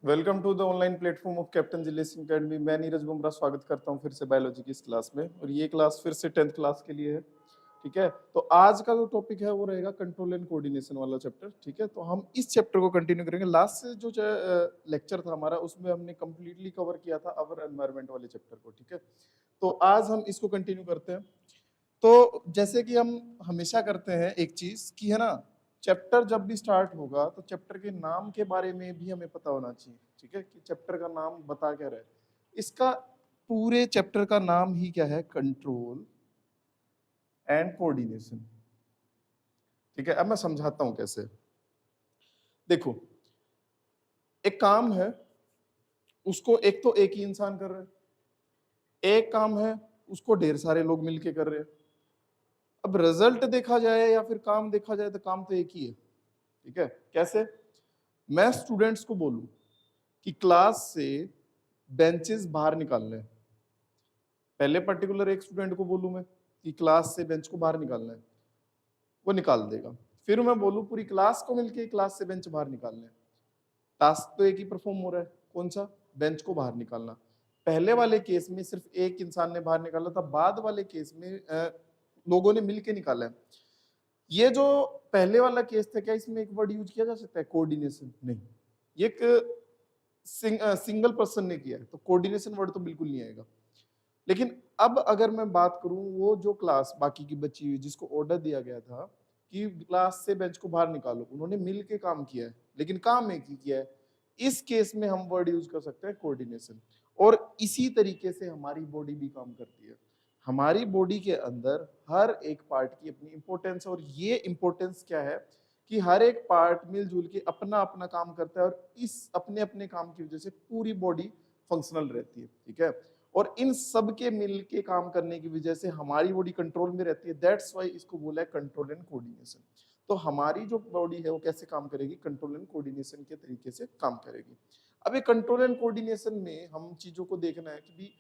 Welcome to the online platform of captain Jile Singh academy. मैं नीरज बुमरा स्वागत करता हूं फिर से बायोलॉजी की इस क्लास में, और ये क्लास फिर से 10th क्लास के लिए है। ठीक है, तो आज का जो टॉपिक है वो रहेगा कंट्रोल एंड कोऑर्डिनेशन वाला चैप्टर। ठीक है, तो हम इस चैप्टर को कंटिन्यू करेंगे। लास्ट से जो लेक्चर था हमारा उसमें हमने कंप्लीटली कवर किया था अवर एनवायरनमेंट वाले चैप्टर को। ठीक है, तो आज हम इसको कंटिन्यू करते हैं। तो जैसे कि हम हमेशा करते हैं एक चीज की है ना, चैप्टर जब भी स्टार्ट होगा तो चैप्टर के नाम के बारे में भी हमें पता होना चाहिए। ठीक है, कि चैप्टर का नाम बता क्या रहा है। इसका पूरे चैप्टर का नाम ही क्या है? Control and coordination. ठीक है, अब मैं समझाता हूं कैसे। देखो, एक काम है, उसको एक तो एक ही इंसान कर रहे हैं, एक काम है उसको ढेर सारे लोग मिलके कर रहे हैं। अब रिजल्ट देखा जाए या फिर काम देखा जाए तो काम तो एक ही है। ठीक है, कैसे? मैं स्टूडेंट्स को बोलूं कि क्लास से बेंचेस बाहर निकालने हैं, पहले पर्टिकुलर एक स्टूडेंट को बोलूं मैं कि क्लास से बेंच को बाहर निकालना है, वो निकाल देगा। फिर मैं बोलूं पूरी क्लास को मिलके क्लास से बेंच बाहर निकालना है, टास्क तो एक ही परफॉर्म हो रहा है। कौन सा? बेंच को बाहर निकालना। पहले वाले केस में सिर्फ एक इंसान ने बाहर निकाला था, बाद वाले केस में लोगों ने मिलके निकाला है। ये जो पहले वाला केस था, क्या इसमें एक वर्ड यूज किया जा सकता है कोऑर्डिनेशन? नहीं, ये एक सिंगल पर्सन ने किया है, तो कोऑर्डिनेशन वर्ड तो बिल्कुल नहीं आएगा। लेकिन अब अगर मैं बात करूं, वो जो क्लास बाकी की बची हुई जिसको ऑर्डर दिया गया था कि क्लास से बेंच को बाहर निकालो, उन्होंने मिल के काम किया है लेकिन काम एक ही किया है। इस केस में हम वर्ड यूज कर सकते हैं कोऑर्डिनेशन। और इसी तरीके से हमारी बॉडी भी काम करती है। हमारी बॉडी के अंदर हर एक पार्ट की अपनी इंपॉर्टेंस है, और ये इंपॉर्टेंस क्या है कि हर एक पार्ट मिलजुल के अपना अपना काम करता है, और इस अपने अपने काम की वजह से पूरी बॉडी फंक्शनल रहती है। ठीक है, और इन सब के मिल के काम करने की वजह से हमारी बॉडी कंट्रोल में रहती है। दैट्स वाई इसको बोला है कंट्रोल एंड कोऑर्डिनेशन। तो हमारी जो बॉडी है वो कैसे काम करेगी? कंट्रोल एंड कोऑर्डिनेशन के तरीके से काम करेगी। अब ये कंट्रोल एंड कोऑर्डिनेशन में हम चीजों को देखना है कि भी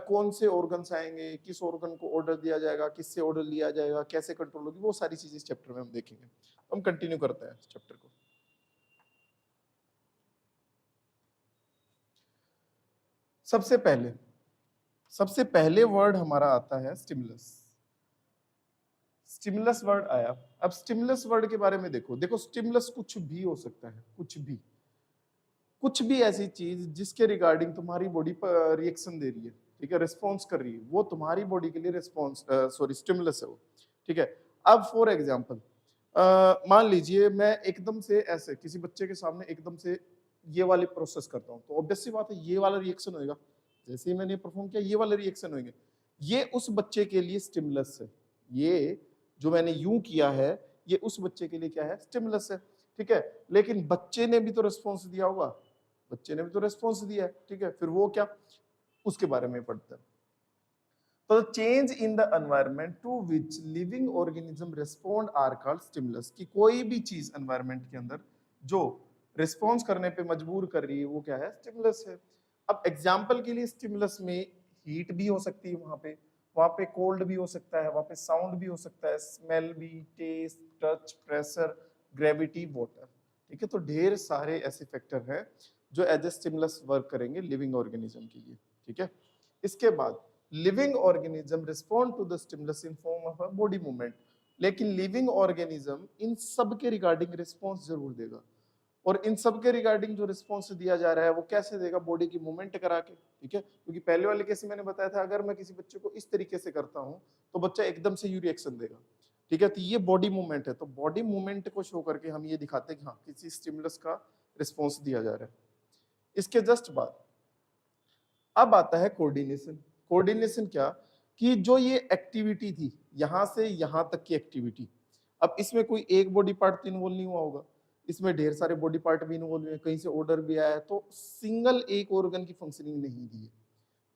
कौन से ऑर्गन्स आएंगे, किस ऑर्गन को ऑर्डर दिया जाएगा, किससे ऑर्डर लिया जाएगा, कैसे कंट्रोल होगी, वो सारी चीजें इस चैप्टर में हम देखेंगे। तो हम कंटिन्यू करते हैं इस चैप्टर को। सबसे पहले वर्ड हमारा आता है स्टिमुलस। स्टिमुलस वर्ड आया। अब स्टिमुलस वर्ड के बारे में देखो स्टिमुलस कुछ भी हो सकता है, कुछ भी ऐसी चीज जिसके रिगार्डिंग तुम्हारी बॉडी पर रिएक्शन दे रही है। ठीक है, रिस्पॉन्स कर रही है, वो तुम्हारी बॉडी के लिए रिस्पॉन्स स्टिमुलस है वो। ठीक है, अब फॉर एग्जाम्पल मान लीजिए मैं एकदम से ऐसे किसी बच्चे के सामने एकदम से ये वाली प्रोसेस करता हूँ, तो ऑब्वियस सी बात है ये वाला रिएक्शन होगा। जैसे ही मैंने परफॉर्म किया ये वाले रिएक्शन होंगे। ये उस बच्चे के लिए स्टिमुलस है। ये जो मैंने यूं किया है ये उस बच्चे के लिए क्या है? स्टिमुलस है। ठीक है, लेकिन बच्चे ने भी तो रिस्पॉन्स दिया होगा, बच्चे ने भी तो रिस्पॉन्स दिया है। ठीक है, फिर वो क्या, उसके बारे में पढ़ते हैं। तो change in the environment to which living organism respond are called stimulus. कि कोई भी चीज एनवायरनमेंट के अंदर जो रिस्पॉन्स करने पे मजबूर कर रही है वो क्या है? स्टिमुलस है। अब एग्जाम्पल के लिए स्टिमुलस में हीट भी हो सकती है, वहां पे कोल्ड भी हो सकता है, वहां पे साउंड भी हो सकता है, स्मेल भी, taste, touch, pressure, gravity, water. ठीक है, तो ढेर सारे ऐसे फैक्टर हैं जो एज ए स्टिमुलस वर्क करेंगे लिविंग ऑर्गेनिज्म के लिए। ठीक है, इसके बाद living organism respond to the stimulus in form of a body movement. लेकिन लिविंग ऑर्गेनिज्म इन सब के रिगार्डिंग रिस्पॉन्स जरूर देगा, और इन सब के रिगार्डिंग जो रिस्पॉन्स दिया जा रहा है वो कैसे देगा? बॉडी की मूवमेंट करा के। ठीक है, क्योंकि पहले वाले केस में मैंने बताया था अगर मैं किसी बच्चे को इस तरीके से करता हूं तो बच्चा एकदम से यू रिएक्शन देगा। ठीक है, तो ये बॉडी मूवमेंट है, तो बॉडी मूवमेंट को शो करके हम ये दिखाते हैं कि हाँ किसी स्टिमुलस का रिस्पॉन्स दिया जा रहा है। इसके जस्ट बाद अब आता है कोऑर्डिनेशन। कोऑर्डिनेशन क्या? कि जो ये एक्टिविटी थी यहां से यहां तक की एक्टिविटी, अब इसमें कोई एक बॉडी पार्ट तो इन्वॉल्व नहीं हुआ होगा, इसमें ढेर सारे बॉडी पार्ट भी इन्वॉल्व हुए, कहीं से ऑर्डर भी आया है, तो सिंगल एक ऑर्गन की फंक्शनिंग नहीं दी है,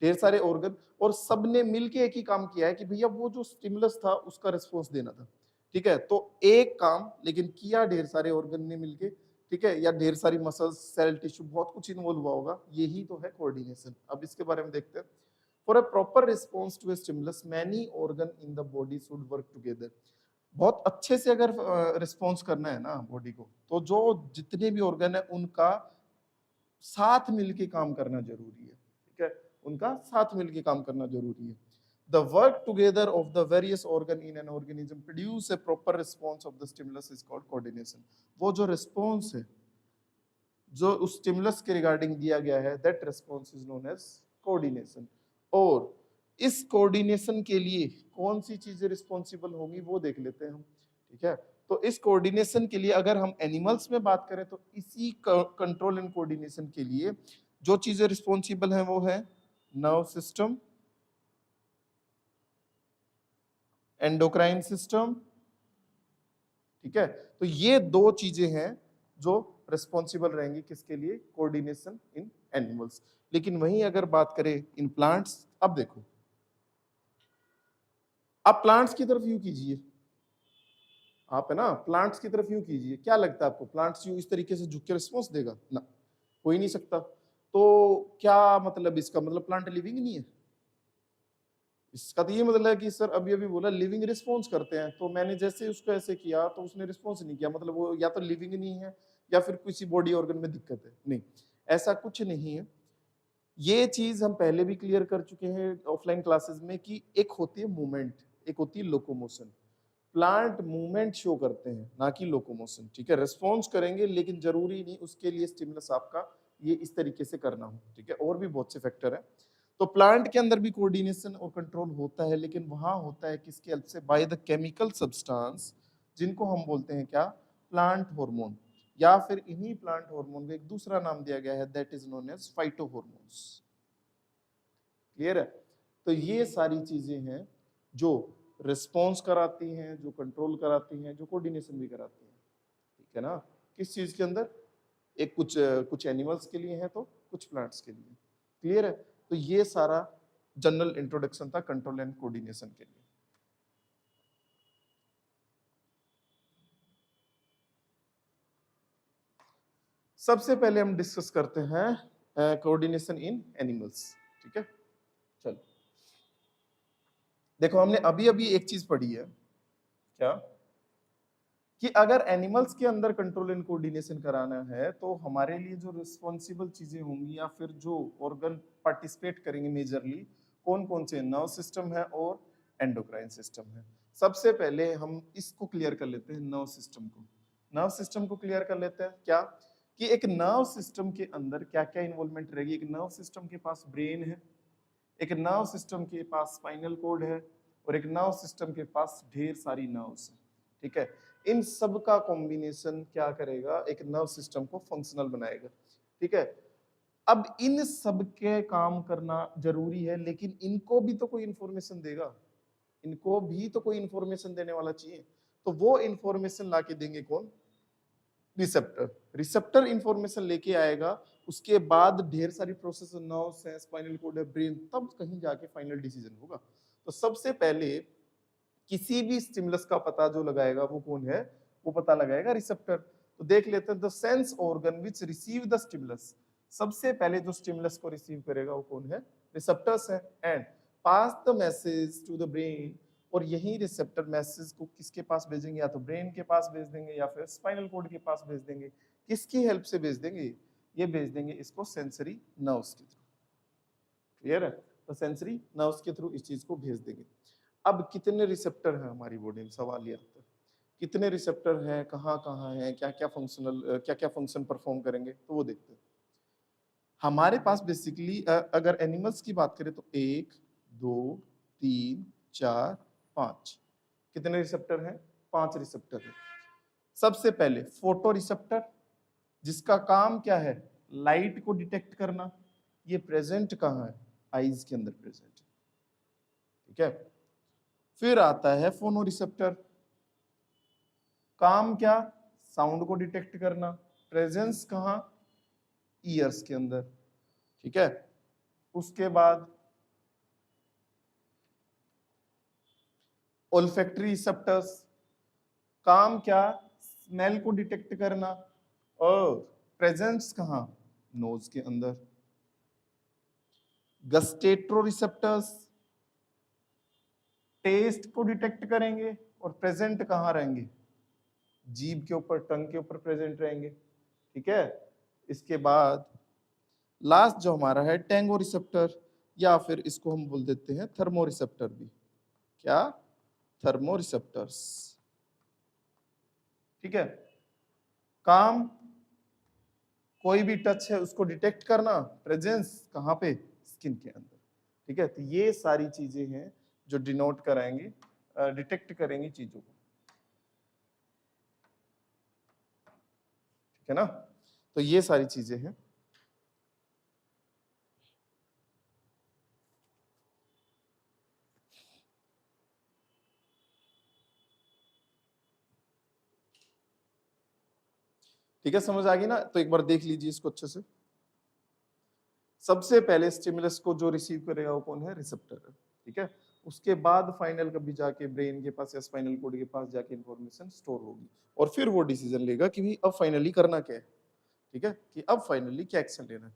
ढेर सारे ऑर्गन, और सबने मिलके एक ही काम किया है कि भैया वो जो स्टिमुलस था उसका रिस्पॉन्स देना था। ठीक है, तो एक काम लेकिन किया ढेर सारे ऑर्गन ने मिलके। ठीक है, या ढेर सारी मसल्स, सेल, टिश्यू, बहुत कुछ इन्वॉल्व हुआ होगा, यही तो है कोऑर्डिनेशन। अब इसके बारे में देखते हैं। For a proper response to a stimulus many organ in the body should work together. बहुत अच्छे से अगर रिस्पॉन्स करना है ना बॉडी को, तो जो जितने भी ऑर्गन है उनका साथ मिलके काम करना जरूरी है, ठीक है, उनका साथ मिलके काम करना जरूरी है। The work together of the various organ in an organism produce a proper response of the stimulus is called coordination. वो जो response है जो उस stimulus के regarding दिया गया है, that response is known as coordination. और इस coordination के लिए कौन सी चीजें responsible होंगी वो देख लेते हैं हम, ठीक है। तो इस coordination के लिए अगर हम animals में बात करें तो इसी control and coordination के लिए जो चीजें responsible हैं वो है nerve system, एंडोक्राइन सिस्टम, ठीक है। तो ये दो चीजें हैं जो रिस्पॉन्सिबल रहेंगी किसके लिए, कोऑर्डिनेशन इन एनिमल्स। लेकिन वहीं अगर बात करें इन प्लांट्स, अब देखो, आप प्लांट्स की तरफ व्यू कीजिए, आप है ना प्लांट्स की तरफ व्यू कीजिए, क्या लगता है आपको प्लांट्स यूं इस तरीके से झुक के रिस्पॉन्स देगा ना, हो ही नहीं सकता। तो क्या मतलब इसका मतलब प्लांट लिविंग नहीं है, इसका तो ये मतलब है कि सर अभी अभी बोला लिविंग रिस्पॉन्स करते हैं, तो मैंने जैसे उसको ऐसे किया तो उसने रिस्पॉन्स नहीं किया, मतलब वो या तो लिविंग नहीं है या फिर किसी बॉडी ऑर्गन में दिक्कत है, नहीं, ऐसा कुछ नहीं है। ये चीज हम पहले भी क्लियर कर चुके हैं ऑफलाइन क्लासेस में कि एक होती है मूवमेंट, एक होती है लोकोमोशन। प्लांट मूवमेंट शो करते हैं ना कि लोकोमोशन, ठीक है। रिस्पॉन्स करेंगे लेकिन जरूरी नहीं उसके लिए स्टिमुलस आपका ये इस तरीके से करना हो, ठीक है, और भी बहुत से फैक्टर है। तो प्लांट के अंदर भी कोऑर्डिनेशन और कंट्रोल होता है, लेकिन वहां होता है किसके हेल्प से, बाय द केमिकल सब्सटेंस, जिनको हम बोलते हैं क्या, प्लांट हार्मोन, या फिर इन्हीं प्लांट हार्मोन को एक दूसरा नाम दिया गया है, that is known as phytohormones. Clear है। तो ये सारी चीजें हैं जो रिस्पॉन्स कराती हैं, जो कंट्रोल कराती हैं, जो कोऑर्डिनेशन भी कराती हैं, ठीक है ना। किस चीज के अंदर, एक कुछ एनिमल्स के लिए है तो कुछ प्लांट्स के लिए। क्लियर है। तो ये सारा जनरल इंट्रोडक्शन था कंट्रोल एंड कोऑर्डिनेशन के लिए। सबसे पहले हम डिस्कस करते हैं कोऑर्डिनेशन इन एनिमल्स, ठीक है। चलो देखो, हमने अभी अभी एक चीज पढ़ी है क्या, कि अगर एनिमल्स के अंदर कंट्रोल एंड कोऑर्डिनेशन कराना है तो हमारे लिए जो रिस्पॉन्सिबल चीजें होंगी या फिर जो ऑर्गन पार्टिसिपेट करेंगे मेजरली, कौन कौन से, नर्व सिस्टम है और एंडोक्राइन सिस्टम है। सबसे पहले हम इसको क्लियर कर लेते हैं, नर्व सिस्टम को। नर्व सिस्टम को क्लियर कर लेते हैं क्या, कि एक नर्व सिस्टम के अंदर क्या क्या इन्वॉल्वमेंट रहेगी। एक नर्व सिस्टम के पास ब्रेन है, एक नर्व सिस्टम के पास स्पाइनल कॉर्ड है, और एक नर्व सिस्टम के पास ढेर सारी नर्व्स हैं, ठीक है। इन सब का कॉम्बिनेशन क्या करेगा, एक नर्व सिस्टम को फंक्शनल बनाएगा, ठीक है। अब इन सब के काम करना जरूरी है, लेकिन इनको भी तो कोई इंफॉर्मेशन देगा, इनको भी तो कोई इंफॉर्मेशन देने वाला चाहिए। तो वो इंफॉर्मेशन लाके देंगे कौन, रिसेप्टर। रिसेप्टर इंफॉर्मेशन लेके आएगा, उसके बाद ढेर सारी प्रोसेस, नर्व्स है, स्पाइनल कॉर्ड है, ब्रेन, तब कहीं जाके फाइनल डिसीजन होगा। तो सबसे पहले किसी भी स्टिमुलस का पता जो लगाएगा वो कौन है, वो पता लगाएगा रिसेप्टर। तो देख लेते हैं, the sense organ which receive the stimulus, सबसे पहले जो स्टिमुलस को रिसीव करेगा वो कौन है, रिसेप्टर्स है, and pass the message to the brain. और यही रिसेप्टर मैसेज को किसके पास भेजेंगे, या तो ब्रेन के पास भेज देंगे या फिर स्पाइनल कॉर्ड के पास भेज देंगे। किसकी हेल्प से भेज देंगे, ये भेज देंगे इसको सेंसरी नर्व्स के थ्रू। क्लियर है। तो सेंसरी नर्व्स के थ्रू इस चीज को भेज देंगे। अब कितने रिसेप्टर हैं हमारी बॉडी में, सवाल ये आता है, कितने रिसेप्टर हैं, कहाँ कहाँ हैं, क्या क्या फंक्शन परफॉर्म करेंगे, तो वो देखते हैं। हमारे पास बेसिकली अगर एनिमल्स की बात करें तो 1 2 3 4 5, कितने रिसेप्टर हैं, 5 रिसेप्टर हैं। सबसे पहले फोटो रिसेप्टर, जिसका काम क्या है, लाइट को डिटेक्ट करना। ये प्रेजेंट कहाँ है, आईज के अंदर प्रेजेंट, ठीक है। फिर आता है फोनो रिसेप्टर, काम क्या, साउंड को डिटेक्ट करना, प्रेजेंस कहाँ, ईयर्स के अंदर, ठीक है। उसके बाद ओल्फैक्टरी रिसेप्टर्स, काम क्या, स्मेल को डिटेक्ट करना, और प्रेजेंस कहाँ, नोज के अंदर। गस्टेट्रो रिसेप्टर्स, टेस्ट को डिटेक्ट करेंगे और प्रेजेंट कहाँ रहेंगे, जीभ के ऊपर, टंग के ऊपर प्रेजेंट रहेंगे, ठीक है। इसके बाद लास्ट जो हमारा है टेंगो रिसेप्टर, या फिर इसको हम बोल देते हैं थर्मो रिसेप्टर भी। क्या? Thermo receptors. ठीक है। काम कोई भी टच है उसको डिटेक्ट करना, प्रेजेंस कहाँ पे? स्किन के अंदर। ठीक है, तो ये सारी चीजें हैं जो डिनोट कराएंगी, डिटेक्ट करेंगी चीजों को। ठीक है ना, तो ये सारी चीजें हैं। ठीक है, समझ आ गई ना? तो एक बार देख लीजिए इसको अच्छे से। सबसे पहले स्टिमुलस को जो रिसीव करेगा वो कौन है? रिसेप्टर है। ठीक है, उसके बाद फाइनल कभी जाके ब्रेन के पास या स्पाइनल कोड के पास जाके इंफॉर्मेशन स्टोर होगी, और फिर वो डिसीजन लेगा कि भी अब फाइनली करना क्या है। ठीक है, कि अब फाइनली क्या एक्शन लेना है।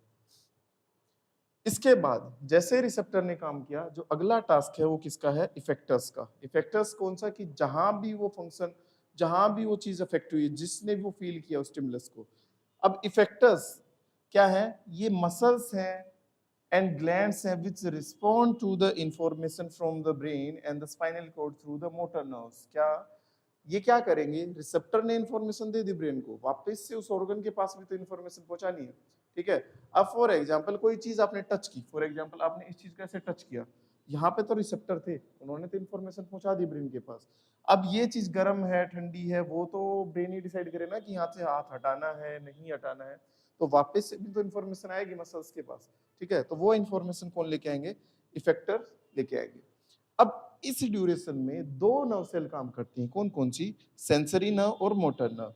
इसके बाद जैसे रिसेप्टर ने काम किया, जो अगला टास्क है वो किसका है? इफेक्टर्स का। इफेक्टर्स कौन सा? कि जहां भी वो फंक्शन, जहां भी वो चीज अफेक्ट हुई, जिसने भी वो फील किया उस स्टिमुलस को। अब इफेक्टर्स क्या है? ये मसल्स हैं and glands हैं which respond to the information from the brain and the spinal cord through the motor nerves। क्या ये क्या करेंगे? रिसेप्टर ने इंफॉर्मेशन दे दी ब्रेन को, वापस से उस ऑर्गन के पास भी तो इंफॉर्मेशन पहुंचानी है। ठीक है, अब फॉर एग्जांपल कोई चीज आपने टच की, फॉर एग्जांपल आपने इस चीज को ऐसे टच किया, यहाँ पे तो रिसेप्टर थे, उन्होंने तो इंफॉर्मेशन पहुंचा दी ब्रेन के पास। अब ये चीज गर्म है ठंडी है वो तो ब्रेन ही डिसाइड करे ना कि यहाँ से हाथ हटाना है नहीं हटाना है, तो वापस से भी तो इंफॉर्मेशन आएगी मसल्स के पास। ठीक है, तो वो इंफॉर्मेशन कौन लेके आएंगे? इफेक्टर लेके आएंगे। अब इस ड्यूरेशन में दो नर्व सेल काम करती हैं, कौन कौन सी? सेंसरी नर्व और मोटर नर्व।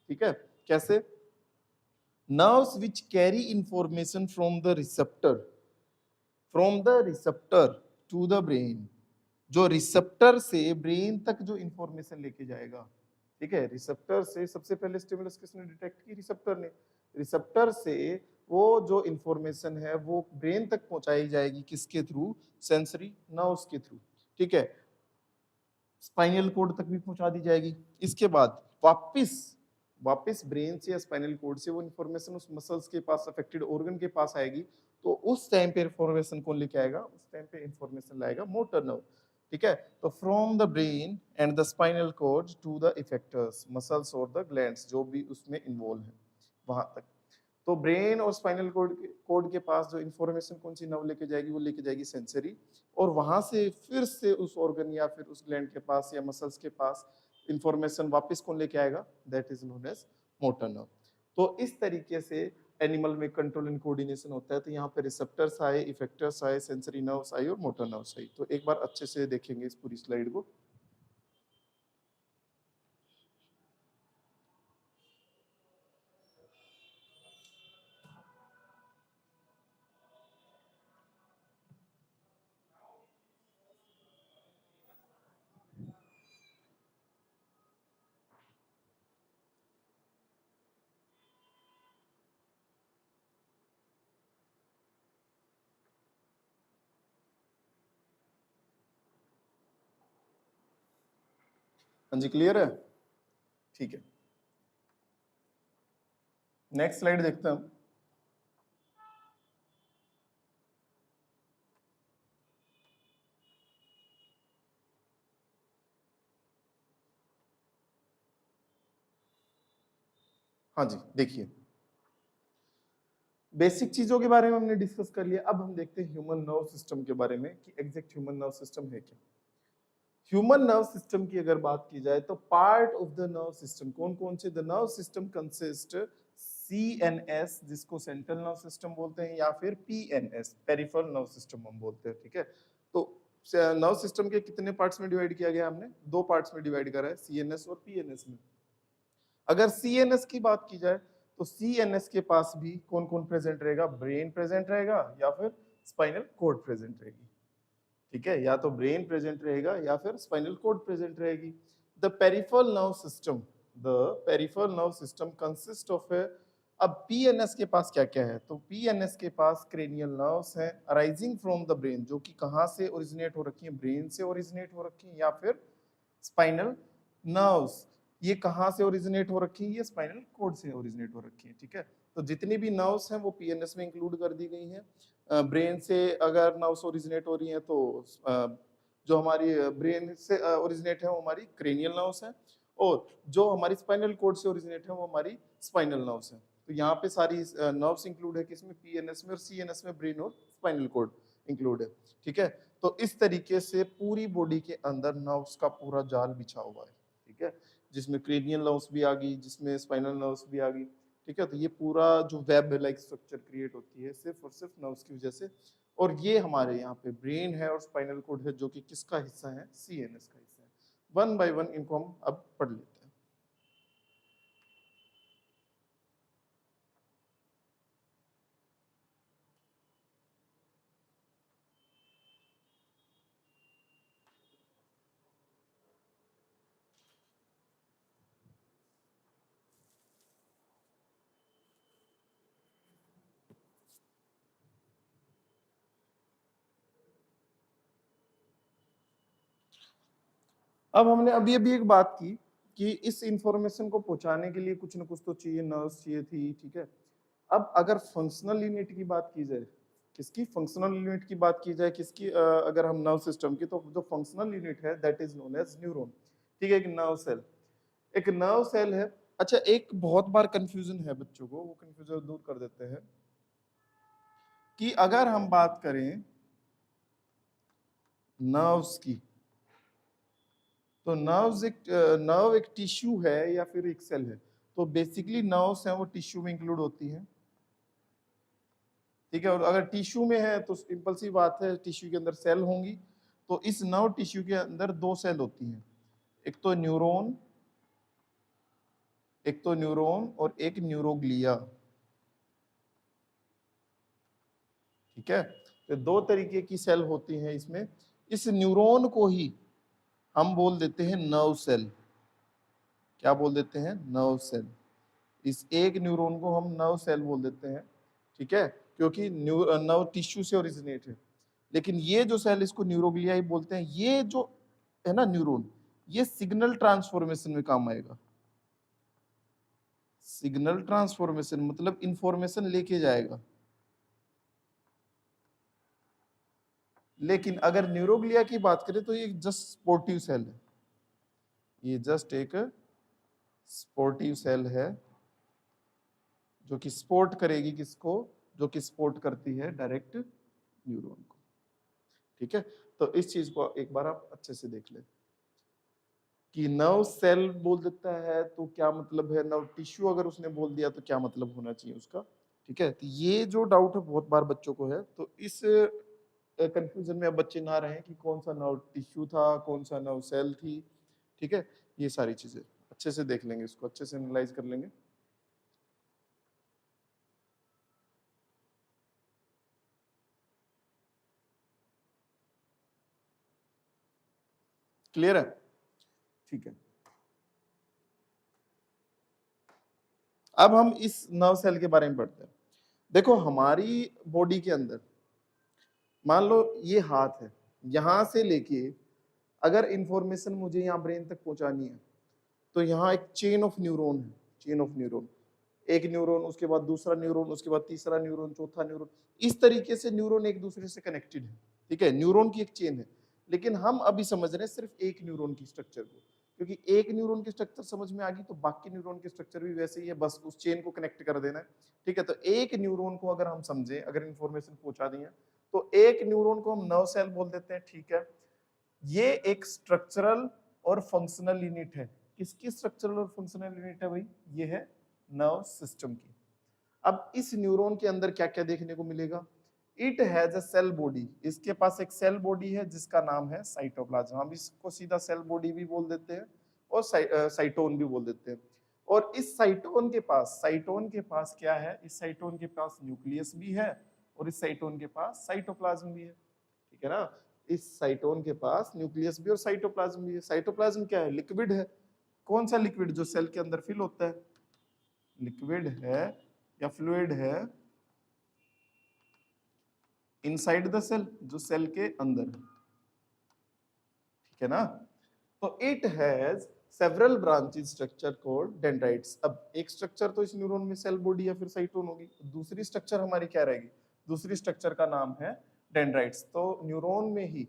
ठीक है, कैसे? Nerves which carry information from the receptor to the brain, जो रिसेप्टर से ब्रेन तक जो इंफॉर्मेशन लेके जाएगा। ठीक है, रिसेप्टर से सबसे पहले स्टिमुलस किसने डिटेक्ट की? रिसेप्टर ने। रिसेप्टर से वो जो इंफॉर्मेशन है वो ब्रेन तक पहुंचाई जाएगी, किसके थ्रू? सेंसरी नर्व्स के थ्रू। ठीक है, स्पाइनल कोड तक भी पहुंचा दी जाएगी। इसके बाद वापस वापस ब्रेन से या स्पाइनल कोड से वो इंफॉर्मेशन उस मसल्स के पास, अफेक्टेड ऑर्गन के पास आएगी, तो उस टाइम पे इंफॉर्मेशन कौन लेके आएगा? उस टाइम पे इंफॉर्मेशन लाएगा मोटर नर्व। ठीक है, तो from the brain and the spinal cord to the effectors, muscles और द ग्लैंड्स जो भी उसमें इन्वॉल्व है वहां तक। तो ब्रेन और स्पाइनल कोड के पास जो इंफॉर्मेशन कौन सी नर्व लेके जाएगी? वो लेके जाएगी सेंसरी, और वहां से फिर से उस ऑर्गन या फिर उस ग्लैंड के पास या मसल्स के पास इंफॉर्मेशन वापस कौन लेके आएगा? That is known as motor nerve. तो इस तरीके से एनिमल में कंट्रोल एंड कोऑर्डिनेशन होता है। तो यहाँ पे रिसेप्टर्स आए, इफेक्टर्स आए, सेंसरी नर्व्स आई और मोटर नर्व्स आई। तो एक बार अच्छे से देखेंगे इस पूरी स्लाइड को। हाँ जी, क्लियर है? ठीक है, नेक्स्ट स्लाइड देखते हैं हम। हाँ जी, देखिए बेसिक चीजों के बारे में हमने डिस्कस कर लिया। अब हम देखते हैं ह्यूमन नर्व सिस्टम के बारे में कि एग्जैक्ट ह्यूमन नर्व सिस्टम है क्या। ह्यूमन नर्व सिस्टम की अगर बात की जाए तो part of the nerve system कौन कौन से? The nerve system consist CNS, जिसको सेंट्रल नर्व सिस्टम बोलते हैं, या फिर PNS, पेरिफेरल नर्व सिस्टम हम बोलते हैं। ठीक है, तो नर्व सिस्टम के कितने पार्ट्स में डिवाइड किया गया? हमने दो पार्ट्स में डिवाइड करा है, CNS और PNS में। अगर CNS की बात की जाए तो CNS के पास भी कौन कौन प्रेजेंट रहेगा? ब्रेन प्रेजेंट रहेगा या फिर स्पाइनल कोड प्रेजेंट रहेगी। ठीक है, या तो ब्रेन प्रेजेंट रहेगा या फिर स्पाइनल कोड प्रेजेंट रहेगी। The peripheral nerve system, the peripheral nerve system consist of, अब PNS के पास क्या क्या है? तो PNS के पास क्रेनियल नर्व्स हैं अराइजिंग फ्रॉम द ब्रेन, जो कि कहां से ओरिजिनेट हो रखी है? ब्रेन से ओरिजिनेट हो रखी है, या फिर स्पाइनल नर्व्स, ये कहां से ओरिजिनेट हो रखी है? ये स्पाइनल कोड से ओरिजिनेट हो रखी है। ठीक है, तो जितनी भी नर्व्स हैं वो पीएनएस में इंक्लूड कर दी गई हैं। ब्रेन से अगर नर्व्स ओरिजिनेट हो रही हैं तो जो हमारी ब्रेन से ओरिजिनेट है वो हमारी क्रेनियल नर्व्स हैं, और जो हमारी स्पाइनल कोड से ओरिजिनेट है वो हमारी स्पाइनल नर्व्स हैं। तो यहाँ पे सारी नर्व्स इंक्लूड है किसमें, पीएनएस में, और सीएनएस में ब्रेन और स्पाइनल कोड इंक्लूड है। ठीक है, तो इस तरीके से पूरी बॉडी के अंदर नर्व्स का पूरा जाल बिछा हुआ है। ठीक है, जिसमें क्रेनियल नर्व्स भी आ गई, जिसमें स्पाइनल नर्व्स भी आ गई। ठीक है, तो ये पूरा जो वेब लाइक स्ट्रक्चर क्रिएट होती है सिर्फ और सिर्फ नर्व्स की वजह से। और ये हमारे यहाँ पे ब्रेन है और स्पाइनल कोड है, जो कि किसका हिस्सा है, सीएनएस का हिस्सा है। वन बाय वन इनको हम अब पढ़ लेते हैं। अब हमने अभी अभी एक बात की कि इस इंफॉर्मेशन को पहुंचाने के लिए कुछ ना कुछ तो चाहिए, नर्व्स चाहिए थी। ठीक है, अब अगर फंक्शनल यूनिट की बात की जाए, किसकी फंक्शनल यूनिट की बात की जाए, किसकी अगर हम नर्व सिस्टम की, तो जो फंक्शनल यूनिट है that is known as neuron. ठीक है, एक नर्व सेल, एक नर्व सेल है। अच्छा, एक बहुत बार कंफ्यूजन है बच्चों को, वो कंफ्यूजन दूर कर देते हैं कि अगर हम बात करें नर्व्स की, तो नर्व एक टिश्यू है या फिर एक सेल है। तो बेसिकली नर्व्स हैं वो टिश्यू में इंक्लूड होती हैं। ठीक है, और अगर टिश्यू में है तो सिंपल सी बात है, टिश्यू के अंदर सेल होंगी। तो इस नर्व टिश्यू के अंदर दो सेल होती हैं, एक तो न्यूरॉन, और एक न्यूरोग्लिया। ठीक है, तो दो तरीके की सेल होती हैं इसमें। इस न्यूरॉन को ही हम बोल देते हैं नर्व सेल। क्या बोल देते हैं, नर्व सेल। इस एक न्यूरॉन को हम नर्व सेल बोल देते हैं। ठीक है, क्योंकि नर्व टिश्यू से ओरिजिनेट है। लेकिन ये जो सेल, इसको न्यूरोग्लिया ही बोलते हैं। ये जो है ना न्यूरॉन, ये सिग्नल ट्रांसफॉर्मेशन में काम आएगा। सिग्नल ट्रांसफॉर्मेशन मतलब इंफॉर्मेशन लेके जाएगा। लेकिन अगर न्यूरोग्लिया की बात करें तो ये जस्ट स्पोर्टिव सेल है। ये जस्ट एक स्पोर्टिव सेल है जो कि सपोर्ट करेगी किसको, जो कि सपोर्ट करती है डायरेक्ट न्यूरॉन को। ठीक है, तो इस चीज को एक बार आप अच्छे से देख ले कि नर्व सेल बोल देता है तो क्या मतलब है, नर्व टिश्यू अगर उसने बोल दिया तो क्या मतलब होना चाहिए उसका। ठीक है, तो ये जो डाउट है बहुत बार बच्चों को है, तो इस कंफ्यूजन में अब बच्चे ना रहे कि कौन सा नर्व टिश्यू था, कौन सा नर्व सेल थी। ठीक है, ये सारी चीजें अच्छे से देख लेंगे, इसको अच्छे से एनालाइज कर लेंगे। क्लियर है? ठीक है, अब हम इस नर्व सेल के बारे में पढ़ते हैं। देखो, हमारी बॉडी के अंदर मान लो ये हाथ है, यहां से लेके अगर इंफॉर्मेशन मुझे यहाँ ब्रेन तक पहुंचानी है, तो यहाँ एक चेन ऑफ न्यूरॉन है। चेन ऑफ न्यूरॉन, एक न्यूरॉन, उसके बाद दूसरा न्यूरॉन, उसके बाद तीसरा न्यूरॉन, चौथा न्यूरॉन। इस तरीके से न्यूरॉन एक दूसरे से कनेक्टेड है। ठीक है, न्यूरॉन की एक चेन है। लेकिन हम अभी समझ रहे हैं सिर्फ एक न्यूरॉन की स्ट्रक्चर को, क्योंकि एक न्यूरॉन की स्ट्रक्चर समझ में आ गई तो बाकी न्यूरॉन की स्ट्रक्चर भी वैसे ही है, बस उस चेन को कनेक्ट कर देना है। ठीक है, तो एक न्यूरॉन को अगर हम समझे, अगर इंफॉर्मेशन पहुंचा दी है, तो एक न्यूरॉन को हम नर्व सेल बोल देते हैं। ठीक है, ये एक स्ट्रक्चरल और फंक्शनल यूनिट है। किसकी स्ट्रक्चरल और फंक्शनल यूनिट है भाई? ये है नर्व सिस्टम की। अब इस न्यूरॉन के अंदर क्या क्या देखने को मिलेगा? It has a cell body, इसके पास एक सेल बॉडी है जिसका नाम है साइटोप्लाज्म। हम इसको सीधा सेल बॉडी भी बोल देते हैं और साइटोन भी बोल देते हैं। और इस साइटोन के पास क्या है? इस साइटोन के पास न्यूक्लियस भी है और इस साइटोन के पास साइटोप्लाज्म भी है। ठीक है ना, इस साइटोन के पास न्यूक्लियस भी और साइटोप्लाज्म भी है। साइटोप्लाज्म क्या है? लिक्विड है। कौन सा लिक्विड? जो सेल के अंदर फिल होता है। लिक्विड है या फ्लूइड है इनसाइड द सेल, जो सेल के अंदर है। ठीक है ना, तो it has several branches structure called dendrites. अब एक स्ट्रक्चर तो इस न्यूरॉन में सेल बॉडी या फिर साइटोन होगी, दूसरी स्ट्रक्चर हमारी क्या रहेगी, दूसरी स्ट्रक्चर का नाम है डेंड्राइट्स। तो न्यूरॉन में ही,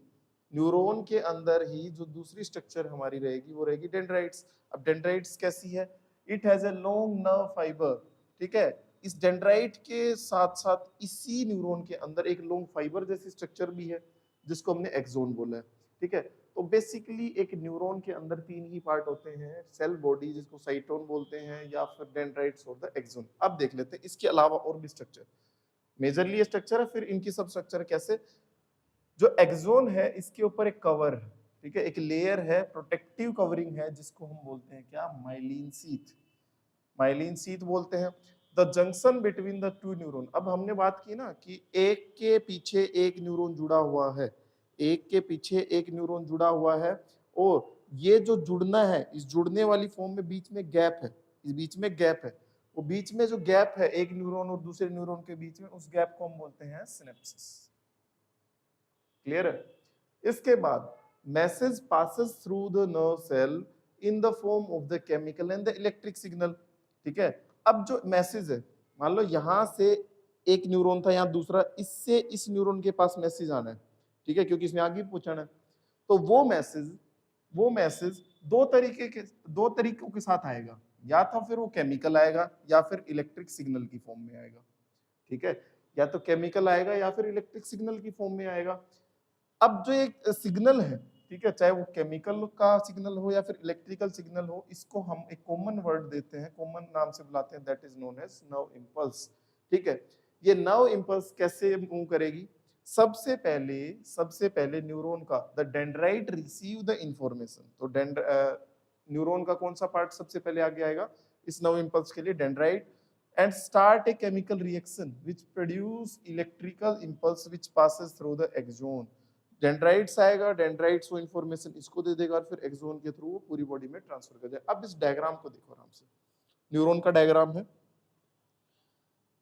न्यूरॉन के अंदर ही जो दूसरी स्ट्रक्चर हमारी रहेगी वो रहेगी डेंड्राइट्स। अब डेंड्राइट्स कैसी है, it has a long nerve fibre, ठीक है। इस डेंड्राइट के साथ साथ इसी न्यूरॉन के अंदर एक लॉन्ग फाइबर जैसी स्ट्रक्चर भी है जिसको हमने एक्सोन बोला है, ठीक है। तो बेसिकली एक न्यूरॉन के अंदर तीन ही पार्ट होते हैं, सेल बॉडी जिसको साइटोन बोलते हैं या फिर डेंड्राइट्स और द एक्सोन। अब देख लेते हैं इसके अलावा और भी स्ट्रक्चर, मेजरली ये स्ट्रक्चर है, फिर इनकी सब स्ट्रक्चर कैसे। जो एक्सोन है इसके ऊपर एक कवर है, ठीक है, एक लेयर है, प्रोटेक्टिव कवरिंग है जिसको हम बोलते हैं क्या, माइलिन शीथ, माइलिन शीथ बोलते हैं। The junction between the two neuron, अब हमने बात की ना कि एक के पीछे एक न्यूरॉन जुड़ा हुआ है, एक के पीछे एक न्यूरॉन जुड़ा हुआ है, और ये जो जुड़ना है, इस जुड़ने वाली फॉर्म में बीच में गैप है, इस बीच में गैप है, वो बीच में जो गैप है एक न्यूरॉन और दूसरे न्यूरॉन के बीच में, उस गैप को हम बोलते हैं सिनेप्सिस। क्लियर है। इसके बाद message passes through the nerve cell in the form of the chemical and the electric signal, ठीक है। अब जो मैसेज है, मान लो यहां से एक न्यूरॉन था, यहाँ दूसरा, इससे इस न्यूरॉन के पास मैसेज आना है, ठीक है, क्योंकि इसने आगे पूछना है। तो वो मैसेज दो तरीकों के साथ आएगा, या तो फिर वो केमिकल आएगा या फिर इलेक्ट्रिक सिग्नल की फॉर्म में आएगा, ठीक है, या तो केमिकल आएगा या फिर इलेक्ट्रिक सिग्नल की फॉर्म में आएगा। अब जो एक सिग्नल है, ठीक है, चाहे वो केमिकल का सिग्नल हो या फिर इलेक्ट्रिकल सिग्नल हो, इसको हम एक कॉमन वर्ड देते हैं, कॉमन नाम से बुलाते हैं, that is known as nerve impulse, ठीक है। ये नर्व इंपल्स कैसे मूव करेगी, सबसे पहले न्यूरॉन का the dendrite receive the information. तो न्यूरॉन का कौन सा पार्ट सबसे पहले आगे आएगा इस नर्व इंपल्स के लिए, dendrite, and start a chemical reaction which produce electrical impulse which passes through the axon। Dendrites आएगा, डेंड्राइट्स वो इंफॉर्मेशन इसको दे देगा और फिर एक्सोन के थ्रू वो पूरी बॉडी में ट्रांसफर कर जाएगा। अब इस डायग्राम को देखो आराम से, न्यूरॉन का डायग्राम है,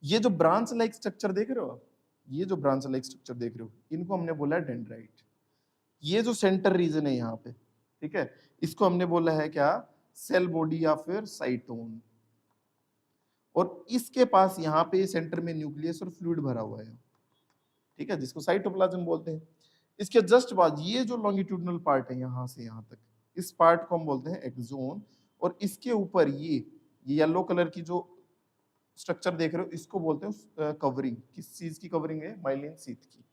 ये जो ब्रांच लाइक स्ट्रक्चर देख रहे हो आप, ये जो ब्रांच लाइक स्ट्रक्चर देख रहे हो, इनको हमने बोला है डेंड्राइट। ये जो सेंटर रीजन है यहाँ पे, ठीक है, इसको हमने बोला है क्या, सेल बॉडी या फिर साइटोन। और इसके पास यहाँ पे सेंटर में न्यूक्लियस और फ्लूइड भरा हुआ है, ठीक है, जिसको साइटोप्लाज्म बोलते हैं। इसके जस्ट बाद ये जो लॉन्गिट्यूडनल पार्ट है यहाँ से यहाँ तक, इस पार्ट को हम बोलते हैं एक्सोन, और इसके ऊपर ये येलो कलर की जो स्ट्रक्चर देख रहे हो इसको बोलते हैं कवरिंग। किस चीज की कवरिंग है, माइलिन शीथ की,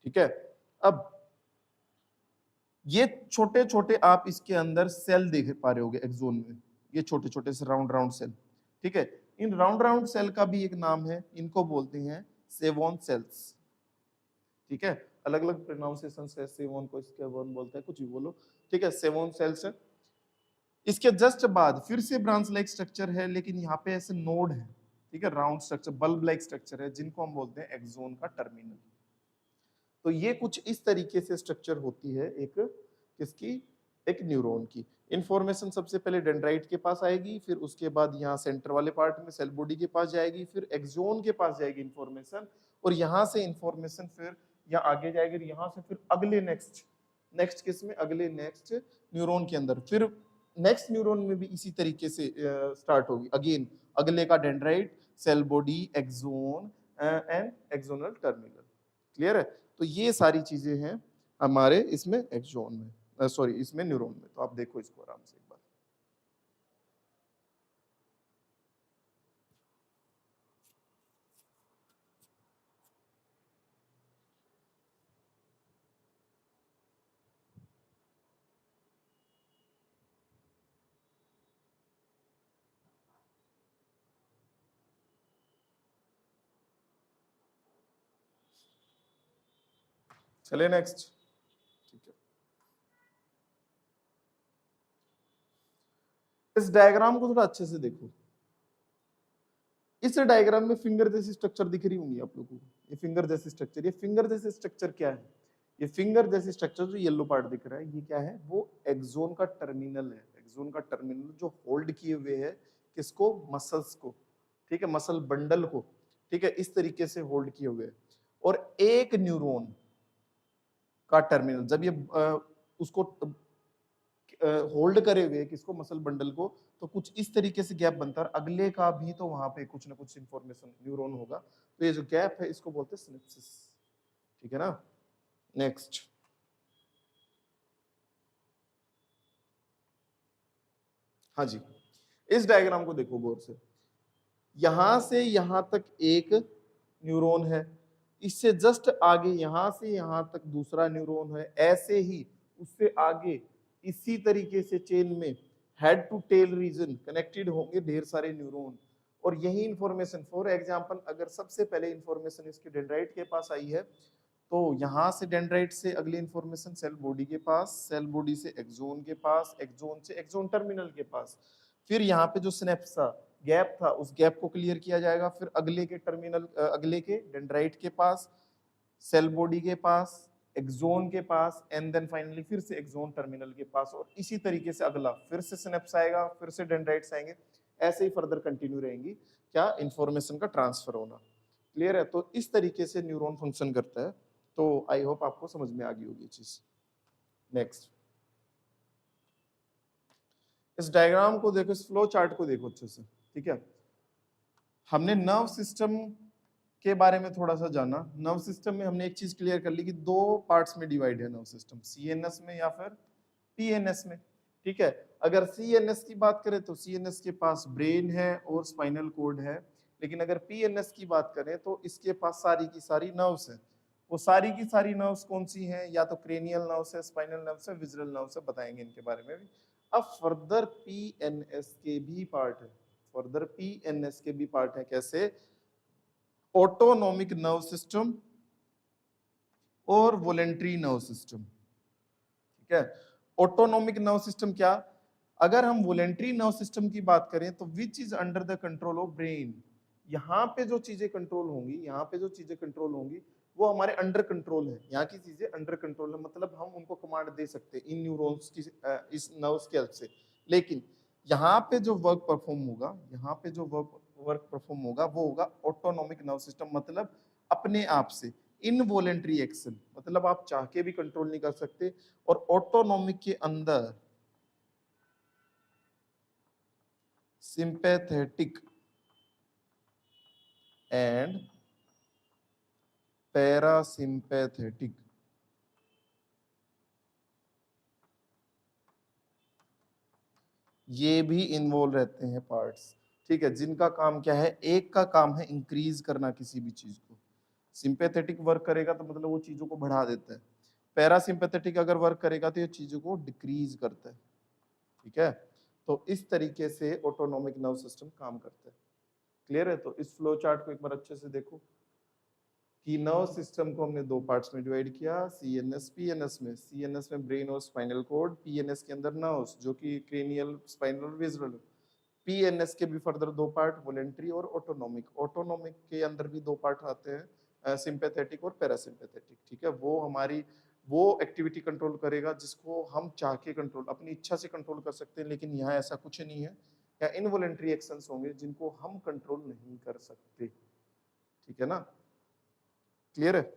ठीक है। अब ये छोटे छोटे आप इसके अंदर सेल देख पा रहे होगे एक्सोन में, ये छोटे छोटे से राउंड राउंड सेल, ठीक है। इन राउंड राउंड सेल का भी एक नाम है, इनको बोलते हैं सेवोन सेल्स, ठीक है, अलग अलग प्रोनाउंसिएशन है, सेवोन को स्केवोन बोलते हैं, कुछ भी बोलो, ठीक है, सेवोन सेल्स है। इसके जस्ट बाद फिर से ब्रांच लाइक स्ट्रक्चर है, लेकिन यहाँ पे ऐसे नोड है, ठीक है, round structure, bulb like structure है, जिनको हम बोलते हैं एक्सोन का टर्मिनल। तो ये कुछ इस तरीके से स्ट्रक्चर होती है एक किसकी, एक न्यूरॉन की। इंफॉर्मेशन सबसे पहले डेंड्राइट के पास आएगी, फिर उसके बाद यहाँ सेंटर वाले पार्ट में सेल बॉडी के पास जाएगी, फिर एक्सोन के पास जाएगी इंफॉर्मेशन, और यहाँ से इंफॉर्मेशन फिर यहाँ आगे जाएगी, यहाँ से फिर अगले नेक्स्ट किस में, अगले नेक्स्ट न्यूरॉन के अंदर, फिर नेक्स्ट न्यूरॉन में भी इसी तरीके से स्टार्ट होगी अगेन, अगले का dendrite, cell body, axon and axonal terminal. Clear है। तो ये सारी चीजें हैं हमारे इसमें एक्सोन में, सॉरी इसमें न्यूरॉन में। तो आप देखो इसको आराम से एक बार। चले नेक्स्ट, ठीक है। इस डायग्राम को थोड़ा अच्छे से देखो। इस डायग्राम में फिंगर जैसी स्ट्रक्चर दिख रही होंगी आप लोगों को, ये फिंगर जैसी स्ट्रक्चर, ये फिंगर जैसी स्ट्रक्चर क्या है, ये फिंगर जैसी स्ट्रक्चर जो येलो पार्ट दिख रहा है, ये क्या है, वो एक्सोन का टर्मिनल है। एक्सोन का टर्मिनल जो होल्ड किए हुए है किसको, मसल्स को, ठीक है, मसल बंडल को, ठीक है, इस तरीके से होल्ड किए हुए है। और एक न्यूरॉन का टर्मिनल जब ये उसको होल्ड करे हुए किसको, मसल बंडल को, तो कुछ इस तरीके से गैप बनता है और अगले का भी तो वहां पे कुछ ना कुछ इंफॉर्मेशन न्यूरॉन होगा, तो ये जो गैप है इसको बोलते हैं सिनेप्सिस। ठीक है ना। नेक्स्ट, हाँ जी, इस डायग्राम को देखो गौर से, यहां से यहां तक एक न्यूरॉन है, इससे जस्ट आगे यहां से यहां तक दूसरा न्यूरॉन है, ऐसे ही उससे आगे इसी तरीके से चेन में head to tail region connected होंगे ढेर सारे न्यूरॉन। और यही इंफॉर्मेशन, फॉर एग्जांपल अगर सबसे पहले इंफॉर्मेशन इसके डेंड्राइट के पास आई है, तो यहां से डेंड्राइट से अगली इंफॉर्मेशन सेल बॉडी के पास, सेल बॉडी से एक्सोन के पास, एक्सोन से एक्सोन टर्मिनल के पास, फिर यहाँ पे जो सिनेप्स था, गैप था, उस गैप को क्लियर किया जाएगा, फिर अगले के टर्मिनल, अगले के डेंड्राइट के पास, सेल बॉडी के पास, एक्सोन के पास, एंड देन फाइनली फिर से एक्सोन टर्मिनल के पास, और इसी तरीके से अगला फिर से सिनेप्स आएगा, फिर से डेंड्राइट्स आएंगे, ऐसे ही फर्दर कंटिन्यू रहेंगी क्या, इंफॉर्मेशन का ट्रांसफर होना। क्लियर है। तो इस तरीके से न्यूरॉन फंक्शन करता है। तो आई होप आपको समझ में आ गई होगी चीज। नेक्स्ट, इस डायग्राम को देखो, इस फ्लो चार्ट को देखो अच्छे से। ठीक है, हमने नर्व सिस्टम के बारे में थोड़ा सा जाना। नर्व सिस्टम में हमने एक चीज क्लियर कर ली कि दो पार्ट्स में डिवाइड है नर्व सिस्टम, सीएनएस में या फिर पीएनएस में। ठीक है, अगर सीएनएस की बात करें तो सीएनएस के पास ब्रेन है और स्पाइनल कोड है, लेकिन अगर पीएनएस की बात करें तो इसके पास सारी की सारी नर्व्स है। वो सारी की सारी नर्व्स कौन सी हैं, या तो क्रेनियल नर्व्स है, स्पाइनल नर्व्स है, विजुअल नर्व्स है, बताएंगे इनके बारे में भी। अब फर्दर पीएनएस के भी पार्ट है, फर्दर पीएनएस के भी पार्ट है। कैसे, ऑटोनॉमिक नर्व सिस्टम और वॉलेंट्री नर्व सिस्टम। ठीक है, ऑटोनॉमिक नर्व सिस्टम क्या, अगर हम वॉलेंट्री नर्व सिस्टम की बात करें तो which is under the control of brain. यहाँ पे जो चीजें कंट्रोल होंगी, यहाँ पे जो चीजें कंट्रोल होंगी वो हमारे अंडर कंट्रोल है, यहाँ की चीजें अंडर कंट्रोल है, मतलब हम उनको कमांड दे सकते हैं इन न्यूरॉन्स की, इस नर्व्स की हेल्प से। लेकिन यहाँ पे जो वर्क परफॉर्म होगा, यहाँ पे जो वर्क परफॉर्म होगा वो होगा ऑटोनॉमिक नर्व सिस्टम, मतलब अपने आप से। इनवॉलेंट्री एक्शन, मतलब आप चाह के भी कंट्रोल नहीं कर सकते। और ऑटोनॉमिक के अंदर सिंपैथेटिक एंड पैरासिम्पैथेटिक, ये भी इन्वॉल्व रहते हैं पार्ट्स। ठीक है, जिनका काम क्या है, एक का काम है इंक्रीज करना किसी भी चीज को। सिंपैथेटिक वर्क करेगा तो मतलब वो चीजों को बढ़ा देता है, पैरासिम्पैथेटिक अगर वर्क करेगा तो ये चीजों को डिक्रीज करता है। ठीक है, तो इस तरीके से ऑटोनॉमिक नर्व सिस्टम काम करता है। क्लियर है। तो इस फ्लो चार्ट को एक बार अच्छे से देखो कि नर्व सिस्टम को हमने दो पार्ट्स में डिवाइड किया, सीएनएस पीएनएस में। सीएनएस में ब्रेन और स्पाइनल कोड, पीएनएस के अंदर नर्व्स जो कि क्रेनियल, स्पाइनल, विजुअल। पीएनएस के भी फर्दर दो पार्ट, वॉलेंट्री और ऑटोनॉमिक। ऑटोनॉमिक के अंदर भी दो पार्ट आते हैं, सिंपैथेटिक और पैरासिम्पैथेटिक। ठीक है, वो हमारी वो एक्टिविटी कंट्रोल करेगा जिसको हम चाह के कंट्रोल, अपनी इच्छा से कंट्रोल कर सकते हैं, लेकिन यहाँ ऐसा कुछ नहीं है। या इनवॉलेंट्री एक्शंस होंगे जिनको हम कंट्रोल नहीं कर सकते। ठीक है ना, क्लियर है।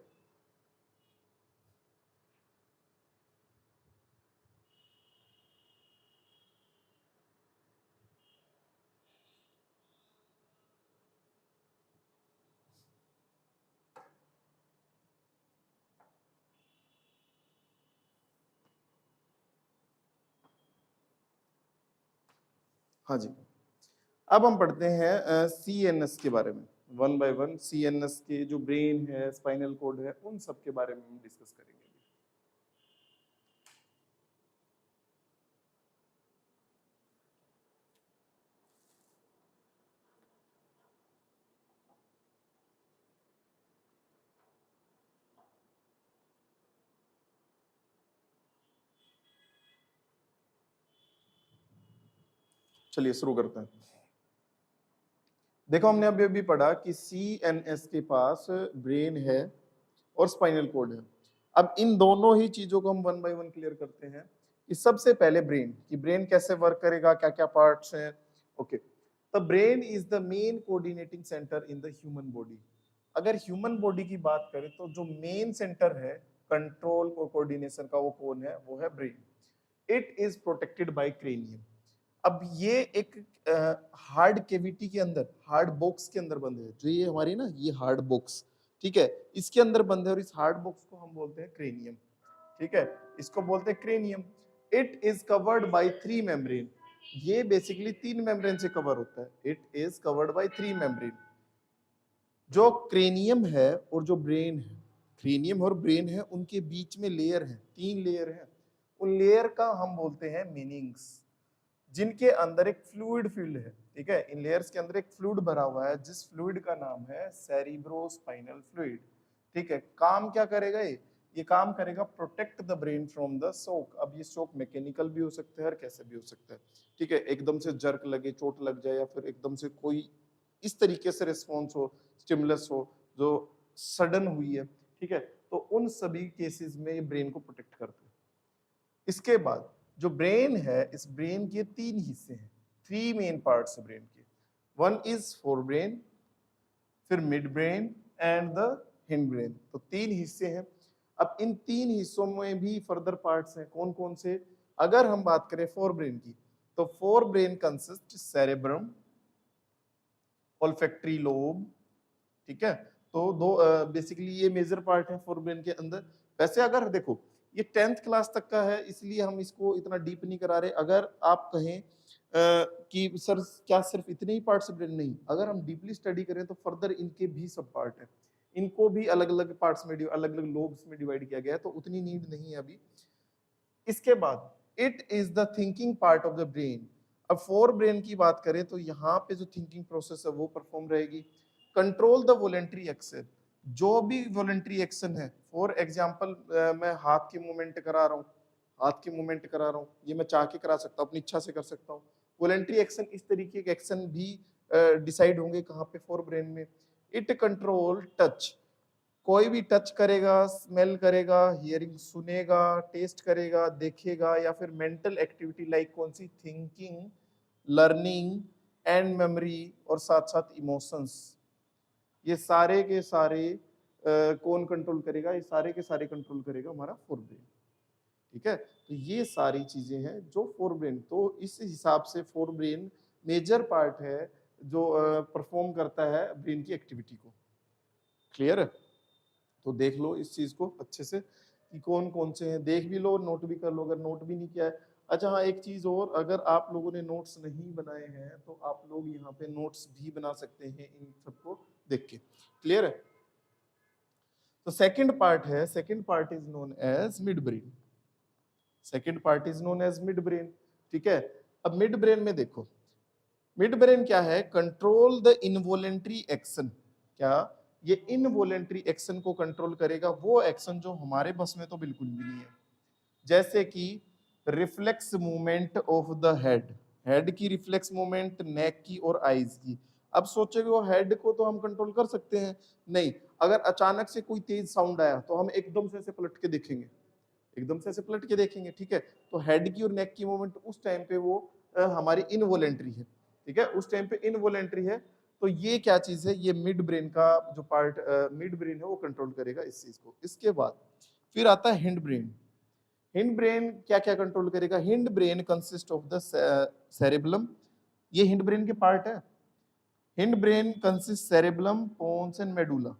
हाँ जी, अब हम पढ़ते हैं सीएनएस के बारे में, वन बाय वन। सीएनएस के जो ब्रेन है, स्पाइनल कोड है, उन सब के बारे में हम डिस्कस करेंगे। चलिए शुरू करते हैं। देखो, हमने अभी अभी पढ़ा कि सीएनएस के पास ब्रेन है और स्पाइनल कोड है। अब इन दोनों ही चीजों को हम वन बाय वन क्लियर करते हैं कि सबसे पहले ब्रेन, कि ब्रेन कैसे वर्क करेगा, क्या क्या पार्ट्स हैं। Okay, the brain is the main coordinating centre in the human body. अगर ह्यूमन बॉडी की बात करें तो जो मेन सेंटर है कंट्रोल और कोऑर्डिनेशन का, वो कौन है, वो है brain. It is protected by cranium. अब ये एक हार्ड केविटी के अंदर, हार्ड बॉक्स के अंदर बंद है, जो ये हमारी ना ये हार्ड बॉक्स, ठीक है, इसके अंदर बंद है और इस हार्ड बॉक्स को हम बोलते हैं क्रेनियम, ठीक है, इसको बोलते हैं cranium. It is covered by 3 membrane, ये बेसिकली 3 मेम्ब्रेन से कवर होता है। It is covered by 3 membrane. जो क्रेनियम है और जो ब्रेन है, क्रेनियम और ब्रेन है, उनके बीच में लेयर है, 3 लेयर है। उन लेयर का हम बोलते हैं मीनिंग्स, जिनके अंदर एक फ्लूइड फील्ड है, ठीक है, इन लेयर्स के अंदर एक फ्लूइड भरा हुआ है, जिस फ्लूइड का नाम है सेरिब्रोस्पाइनल फ्लूइड, ठीक है। काम क्या करेगा ये काम करेगा protect the brain from the shock. अब ये शॉक मैकेनिकल भी हो सकता है और कैसे भी हो सकता है, ठीक है, एकदम से जर्क लगे, चोट लग जाए, या फिर एकदम से कोई इस तरीके से रिस्पॉन्स हो, स्टिमुलस हो जो सडन हुई है, ठीक है, तो उन सभी केसेस में ये ब्रेन को प्रोटेक्ट करते हैं। इसके बाद जो ब्रेन है, इस ब्रेन के 3 हिस्से हैं, 3 मेन पार्ट्स है ब्रेन के। वन इज फोर ब्रेन, फिर mid brain and the hind brain, तो 3 हिस्से हैं। अब इन 3 हिस्सों में भी फर्दर पार्ट्स हैं, कौन कौन से? अगर हम बात करें फोर ब्रेन की, तो fore brain consist cerebrum, olfactory lobe, ठीक है, तो दो बेसिकली ये मेजर पार्ट है फोर ब्रेन के अंदर। वैसे अगर देखो ये 10th क्लास तक का है, इसलिए हम इसको इतना डीप नहीं करा रहे। अगर आप कहें कि सर क्या सिर्फ इतने ही पार्ट्स ब्रेन, नहीं, अगर हम डीपली स्टडी करें तो फर्दर इनके भी सब पार्ट है, इनको भी अलग अलग पार्ट्स में, अलग अलग लोब्स में डिवाइड किया गया है, तो उतनी नीड नहीं है अभी। इसके बाद it is the thinking part of the brain. अब फोर ब्रेन की बात करें तो यहाँ पे जो थिंकिंग प्रोसेस है वो परफॉर्म रहेगी। कंट्रोल द वॉलेंट्री एक्शन, जो भी वॉलेंट्री एक्शन है, फॉर एग्जाम्पल मैं हाथ की मूवमेंट करा रहा हूँ, हाथ की मूवमेंट करा रहा हूँ, ये मैं चाह के करा सकता हूँ, अपनी इच्छा से कर सकता हूँ। वॉलेंट्री एक्शन, इस तरीके के एक्शन भी डिसाइड होंगे कहाँ पे? फोर ब्रेन में। इट कंट्रोल टच, कोई भी टच करेगा, स्मेल करेगा, हियरिंग सुनेगा, टेस्ट करेगा, देखेगा, या फिर मेंटल एक्टिविटी लाइक कौन सी? थिंकिंग, लर्निंग एंड मेमोरी, और साथ साथ इमोशंस, ये सारे के सारे कौन कंट्रोल करेगा? ये सारे के सारे कंट्रोल करेगा हमारा फोर ब्रेन, ठीक है। तो ये सारी चीजें हैं जो फोर ब्रेन, तो इस हिसाब से फोर ब्रेन मेजर पार्ट है जो परफॉर्म करता है ब्रेन की एक्टिविटी को। क्लियर है? तो देख लो इस चीज को अच्छे से कि कौन कौन से हैं, देख भी लो, नोट भी कर लो अगर नोट भी नहीं किया है। अच्छा हाँ, एक चीज और, अगर आप लोगों ने नोट्स नहीं बनाए हैं तो आप लोग यहाँ पे नोट्स भी बना सकते हैं इन सबको देख के। क्लियर है? तो सेकंड पार्ट है, second part is known as mid brain, second part is known as mid brain, ठीक है। अब मिड ब्रेन में देखो, मिड ब्रेन क्या है? Control the involuntary action. क्या? ये इनवॉलेंट्री एक्शन को कंट्रोल करेगा, वो एक्शन जो हमारे बस में तो बिल्कुल भी नहीं है, जैसे कि reflex movement of the head, head की रिफ्लेक्स मूवमेंट, नेक की और आईज की। अब सोचोगे वो हेड को तो हम कंट्रोल कर सकते हैं, नहीं, अगर अचानक से कोई तेज साउंड आया तो हम एकदम से ऐसे पलट के देखेंगे, एकदम से ऐसे पलट के देखेंगे, ठीक है। तो हेड की और नेक की मूवमेंट उस टाइम पे वो हमारी इनवॉलेंट्री है, ठीक है, उस टाइम पे इनवॉलेंट्री है। तो ये क्या चीज है? ये मिड ब्रेन का जो पार्ट मिड ब्रेन है वो कंट्रोल करेगा इस चीज को। इसके बाद फिर आता है हिंड ब्रेन। हिंड ब्रेन क्या क्या कंट्रोल करेगा? Hind brain consist of the cerebellum, ये हिंड ब्रेन के पार्ट है। Hind brain consist cerebellum, pons and medulla,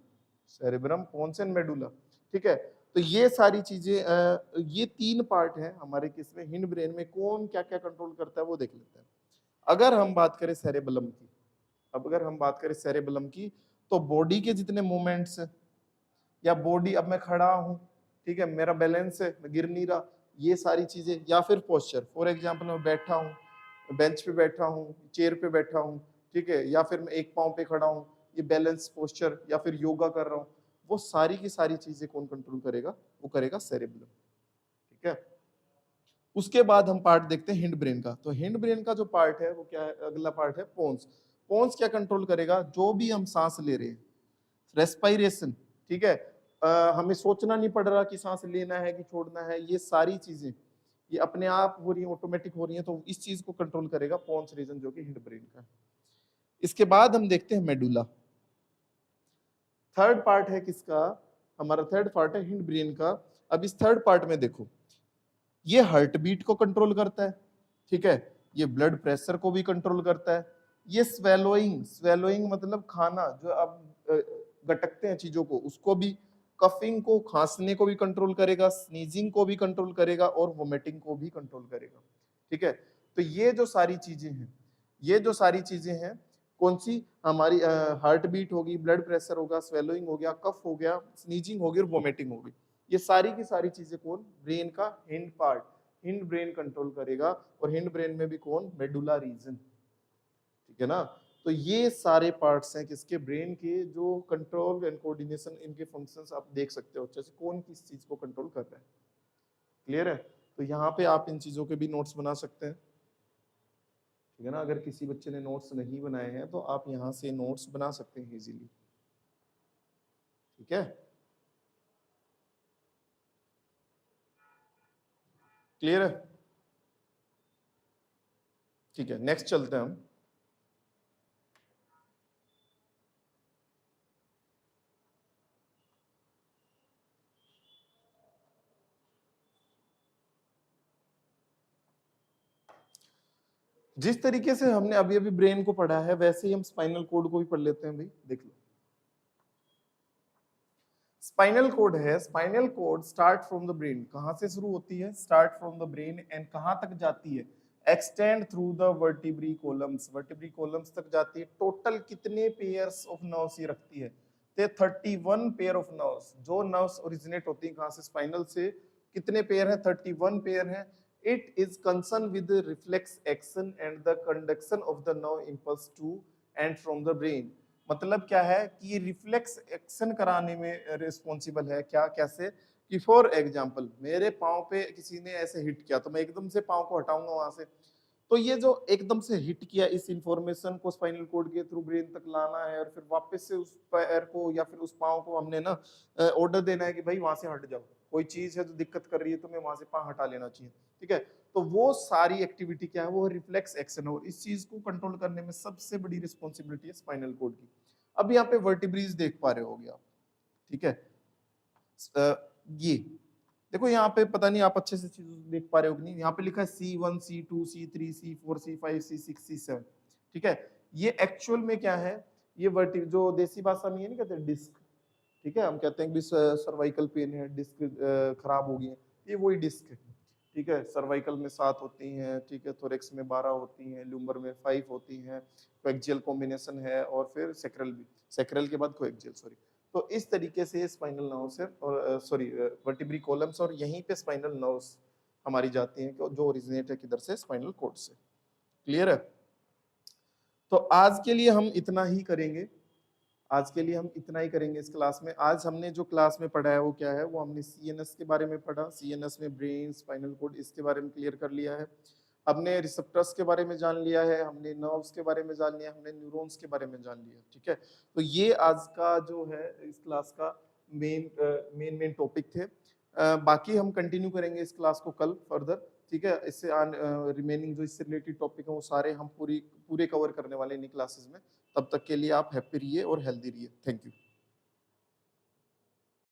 cerebrum, pons and medulla, ठीक है। तो ये सारी चीजें ये 3 पार्ट है हमारे किसमें? हिंड ब्रेन में। कौन क्या क्या कंट्रोल करता है वो देख लेते हैं। अगर हम बात करें सेरेबलम की, अब अगर हम बात करें सेरेबलम की, तो बॉडी के जितने मूवमेंट्स है, या बॉडी, अब मैं खड़ा हूं, ठीक है, मेरा बैलेंस है, मैं गिर नहीं रहा, ये सारी चीजें, या फिर पोस्चर, फॉर एग्जांपल मैं बैठा हूँ, बेंच पे बैठा हूँ, चेयर पे बैठा हूँ, ठीक है, या फिर मैं एक पांव पे खड़ा हूँ, ये बैलेंस पोस्चर, या फिर योगा कर रहा हूँ, वो सारी की सारी चीजें कौन कंट्रोल करेगा? वो करेगा सेरेब्रम, ठीक है। उसके बाद हम पार्ट देखते हैं हिंड ब्रेन का। तो हिंड ब्रेन का जो पार्ट है वो क्या है? अगला पार्ट है पोन्स। पोन्स क्या कंट्रोल करेगा? जो भी हम सांस ले रहे हैं, रेस्पायरेशन, ठीक है, हमें सोचना नहीं पड़ रहा कि सांस लेना है कि छोड़ना है, ये सारी चीजें ये अपने आप हो रही है, ऑटोमेटिक हो रही है, तो इस चीज को कंट्रोल करेगा पोन्स रीजन, जो कि हिंड ब्रेन का है। इसके बाद हम देखते हैं मेडुला। थर्ड पार्ट है किसका? हमारा थर्ड पार्ट है हिंड ब्रेन का। अब इस थर्ड पार्ट में देखो, ये हार्ट बीट को कंट्रोल करता है, ठीक है, ये ब्लड प्रेशर को भी कंट्रोल करता है, ये स्वेलोइंग, स्वेलोइंग मतलब खाना जो आप गटकते हैं चीजों को, उसको भी, कफिंग को, खांसने को भी कंट्रोल करेगा, स्नीजिंग को भी कंट्रोल करेगा और वोमिटिंग को भी कंट्रोल करेगा, ठीक है। तो ये जो सारी चीजें हैं, ये जो सारी चीजें हैं, कौन सी, हमारी हार्ट बीट होगी, ब्लड प्रेशर होगा, स्वेलोइंग हो गया, कफ हो गया, स्नीजिंग होगी और वोमिटिंग होगी, ये सारी की सारी चीजें कौन, ब्रेन का hind part, hind brain control करेगा। और हिंड ब्रेन में भी कौन, मेडुला रीजन, ठीक है ना। तो ये सारे पार्ट्स हैं किसके, ब्रेन के, जो कंट्रोल एंड कोऑर्डिनेशन, इनके फंक्शंस आप देख सकते हो अच्छे से, कौन किस चीज को कंट्रोल कर रहा है, क्लियर है। तो यहाँ पे आप इन चीजों के भी नोट्स बना सकते हैं, ठीक है ना। अगर किसी बच्चे ने नोट्स नहीं बनाए हैं तो आप यहाँ से नोट्स बना सकते हैं इजीली, ठीक है, क्लियर है, ठीक है। नेक्स्ट चलते हैं हम। जिस तरीके से हमने अभी अभी ब्रेन को पढ़ा है, वैसे ही हम स्पाइनल कोड को भी पढ़ लेते हैं भाई, देख लो। स्पाइनल कोड है, spinal cord start from the brain, कहां से शुरू होती है, start from the brain, and कहां तक जाती है, extend through the vertebrae columns, vertebrae columns तक जाती है। टोटल कितने पेयर्स ऑफ नर्व्स ये रखती है, तो 31 पेयर ऑफ नर्व्स, जो नर्व्स ओरिजिनेट होती हैं कहां से, स्पाइनल से, कितने पेयर हैं, 31 पेयर हैं। It is concern with reflex action and the conduction of the nerve impulse to and from the brain. मतलब क्या है कि रिफ्लेक्स एक्शन कराने में रिस्पॉन्सिबल है, क्या, कैसे, कि फॉर एग्जाम्पल मेरे पाँव पे किसी ने ऐसे हिट किया तो मैं एकदम से पाँव को हटाऊंगा वहां से, तो ये जो एकदम से हिट किया, इस इंफॉर्मेशन को स्पाइनल कोड के थ्रू ब्रेन तक लाना है, और फिर वापस से उस पैर को या फिर उस पाँव को हमने ना ऑर्डर देना है कि भाई वहां से हट जाओ, कोई चीज है जो दिक्कत कर रही है तुम्हें वहां से पाँव हटा लेना चाहिए, ठीक है। तो वो सारी एक्टिविटी क्या है, वो रिफ्लेक्स एक्शन है, और इस चीज को कंट्रोल करने में सबसे बड़ी रिस्पॉन्सिबिलिटी है स्पाइनल कोड की। अब यहाँ पे वर्टिब्रीज देख पा रहे होगे आप, ठीक है। ये देखो यहाँ पे, पता नहीं आप अच्छे से चीज देख पा रहे हो कि नहीं, यहाँ पे लिखा है C1 C2 C3 C4 C5 C6 C7, ठीक है। ये एक्चुअल में क्या है, ये वर्टि जो देसी भाषा में ये नहीं कहते डिस्क, ठीक है, हम कहते हैं कि सर्वाइकल पेन है, डिस्क खराब हो गई है, ये वही डिस्क है, ठीक है। सर्वाइकल में 7 होती हैं, ठीक है, थोरेक्स में 12 होती हैं, लुम्बर में 5 होती हैं, कोएक्सियल कॉम्बिनेशन है, और फिर सेक्रल भी, सेक्रल के बाद कोएक्सियल, सॉरी। तो इस तरीके से स्पाइनल नर्व्स है, और सॉरी वर्टिब्री कॉलम्स, और यहीं पे स्पाइनल नर्व्स हमारी जाती हैं, जो ओरिजिनेट है किधर से, स्पाइनल कोड से, क्लियर है। तो आज के लिए हम इतना ही करेंगे, आज के लिए हम इतना ही करेंगे इस क्लास में। आज हमने जो क्लास में पढ़ा है वो क्या है, वो हमने सीएनएस के बारे में पढ़ा, सीएनएस में ब्रेन, स्पाइनल कोड, इसके बारे में क्लियर कर लिया है। हमने रिसेप्टर्स के बारे में जान लिया है, हमने नर्व्स के बारे में जान लिया, हमने न्यूरॉन्स के बारे में जान लिया, ठीक है। तो ये आज का जो है इस क्लास का मेन टॉपिक थे। बाकी हम कंटिन्यू करेंगे इस क्लास को कल फर्दर, ठीक है। इससे रिमेनिंग जो इससे रिलेटेड टॉपिक है वो सारे हम पूरे कवर करने वाले हैं इन क्लासेस में। तब तक के लिए आप हैप्पी रहिए और हेल्दी रहिए। Thank you.